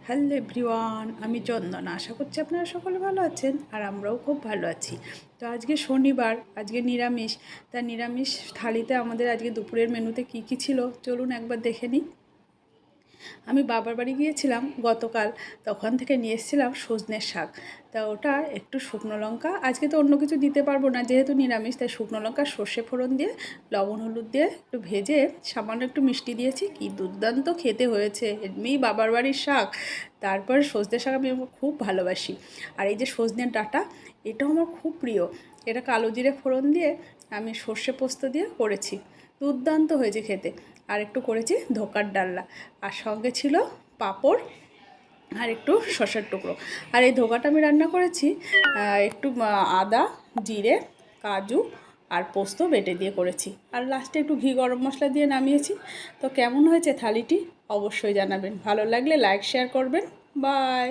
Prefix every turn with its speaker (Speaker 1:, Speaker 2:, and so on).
Speaker 1: Hello everyone, আমি চন্দনা। আশা করছি আপনারা সকলে ভালো আছেন আর আমরাও খুব ভালো আছি। তো আজকে শনিবার, আজকে নিরামিষ। তা নিরামিষ থালিতে আমাদের আজকে দুপুরের মেনুতে কি কি ছিল চলুন একবার দেখে নিই। আমি বাবার বাড়ি গিয়েছিলাম গতকাল, তখন থেকে নিয়ে এসেছিলাম সজনের শাক। তা ওটা একটু শুকনো লঙ্কা, আজকে তো অন্য কিছু দিতে পারবো না যেহেতু নিরামিষ, তাই শুকনো লঙ্কা সর্ষে ফোড়ন দিয়ে লবণ হলুদ দিয়ে একটু ভেজে সামান্য একটু মিষ্টি দিয়েছি। কি দুর্দান্ত খেতে হয়েছে! এমনিই বাবার বাড়ির শাক, তারপর সজনে শাক আমি খুব ভালোবাসি। আর এই যে সজনের ডাঁটা, এটাও আমার খুব প্রিয়। এটা কালো জিরে ফোড়ন দিয়ে আমি সর্ষে পোস্ত দিয়ে করেছি, দুর্দান্ত হয়েছে খেতে। আর একটু করেছি ধোকার ডালনা, আর সঙ্গে ছিল পাঁপড় আর একটু শসার টুকরো। আর এই ধোকাটা আমি রান্না করেছি একটু আদা, জিরে, কাজু আর পোস্ত বেটে দিয়ে করেছি, আর লাস্টে একটু ঘি গরম মশলা দিয়ে নামিয়েছি। তো কেমন হয়েছে থালিটি অবশ্যই জানাবেন, ভালো লাগলে লাইক শেয়ার করবেন। বাই।